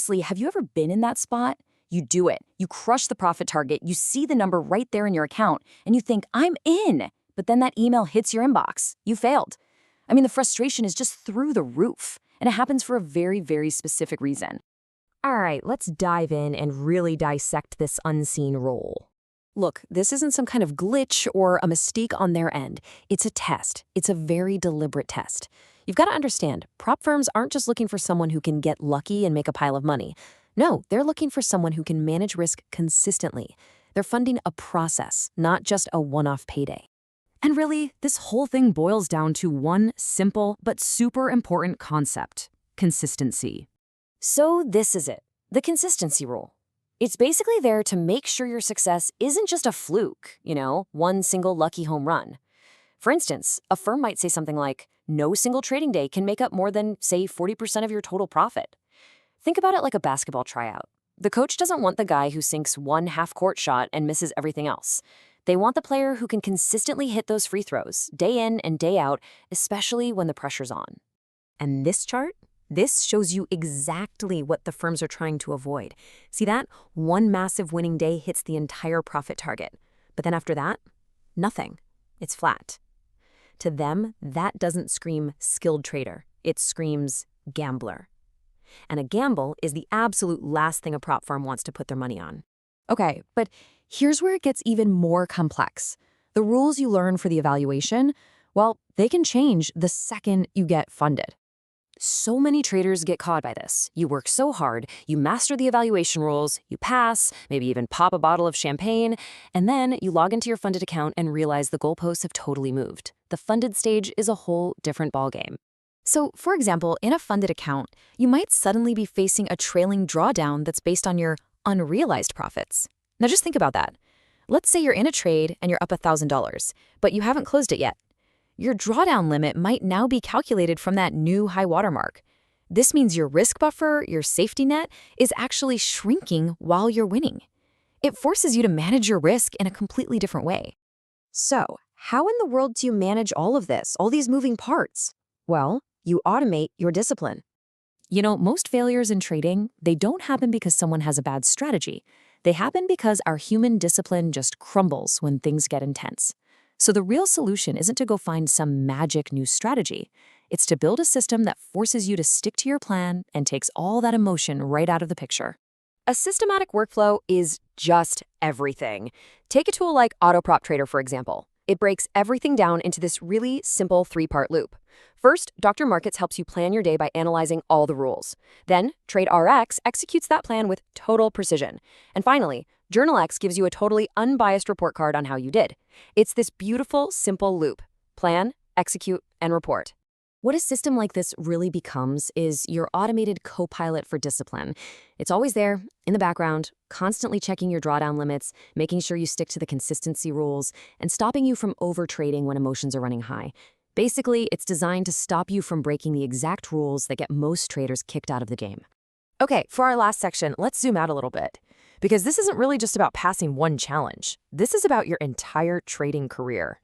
Seriously, have you ever been in that spot? You do it. You crush the profit target, you see the number right there in your account, and you think, I'm in. But then that email hits your inbox. You failed. I mean, the frustration is just through the roof, and it happens for a very, very specific reason. All right, let's dive in and really dissect this unseen rule. Look, this isn't some kind of glitch or a mistake on their end. It's a test. It's a very deliberate test. You've got to understand, prop firms aren't just looking for someone who can get lucky and make a pile of money. No, they're looking for someone who can manage risk consistently. They're funding a process, not just a one-off payday. And really, this whole thing boils down to one simple but super important concept: consistency. So this is it, the consistency rule. It's basically there to make sure your success isn't just a fluke, one single lucky home run. For instance, a firm might say something like, no single trading day can make up more than, say, 40% of your total profit. Think about it like a basketball tryout. The coach doesn't want the guy who sinks one half-court shot and misses everything else. They want the player who can consistently hit those free throws, day in and day out, especially when the pressure's on. And this chart? This shows you exactly what the firms are trying to avoid. See that? One massive winning day hits the entire profit target. But then after that, nothing. It's flat. To them, that doesn't scream skilled trader. It screams gambler. And a gamble is the absolute last thing a prop firm wants to put their money on. Okay, but here's where it gets even more complex. The rules you learn for the evaluation, well, they can change the second you get funded. So many traders get caught by this. You work so hard, you master the evaluation rules, you pass, maybe even pop a bottle of champagne, and then you log into your funded account and realize the goalposts have totally moved. The funded stage is a whole different ballgame. So, for example, in a funded account, you might suddenly be facing a trailing drawdown that's based on your unrealized profits. Now just think about that. Let's say you're in a trade and you're up $1,000, but you haven't closed it yet. Your drawdown limit might now be calculated from that new high watermark. This means your risk buffer, your safety net, is actually shrinking while you're winning. It forces you to manage your risk in a completely different way. So, how in the world do you manage all of this, all these moving parts? Well, you automate your discipline. Most failures in trading, they don't happen because someone has a bad strategy. They happen because our human discipline just crumbles when things get intense. So the real solution isn't to go find some magic new strategy. It's to build a system that forces you to stick to your plan and takes all that emotion right out of the picture. A systematic workflow is just everything. Take a tool like AutoPropTrader, for example. It breaks everything down into this really simple three-part loop. First, Dr. Markets helps you plan your day by analyzing all the rules. Then, TradeRx executes that plan with total precision. And finally, JournalX gives you a totally unbiased report card on how you did. It's this beautiful, simple loop: plan, execute, and report. What a system like this really becomes is your automated co-pilot for discipline. It's always there, in the background, constantly checking your drawdown limits, making sure you stick to the consistency rules, and stopping you from over-trading when emotions are running high. Basically, it's designed to stop you from breaking the exact rules that get most traders kicked out of the game. Okay, for our last section, let's zoom out a little bit. Because this isn't really just about passing one challenge. This is about your entire trading career.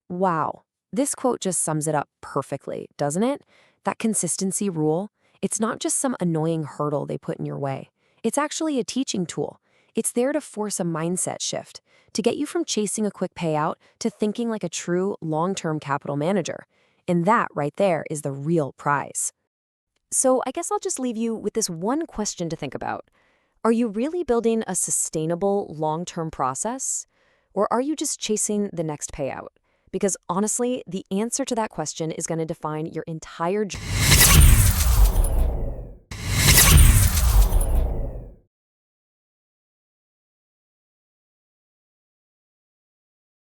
Wow, this quote just sums it up perfectly, doesn't it? That consistency rule, it's not just some annoying hurdle they put in your way. It's actually a teaching tool. It's there to force a mindset shift, to get you from chasing a quick payout to thinking like a true long-term capital manager. And that right there is the real prize. So I guess I'll just leave you with this one question to think about. Are you really building a sustainable long-term process? Or are you just chasing the next payout? Because honestly, the answer to that question is going to define your entire journey.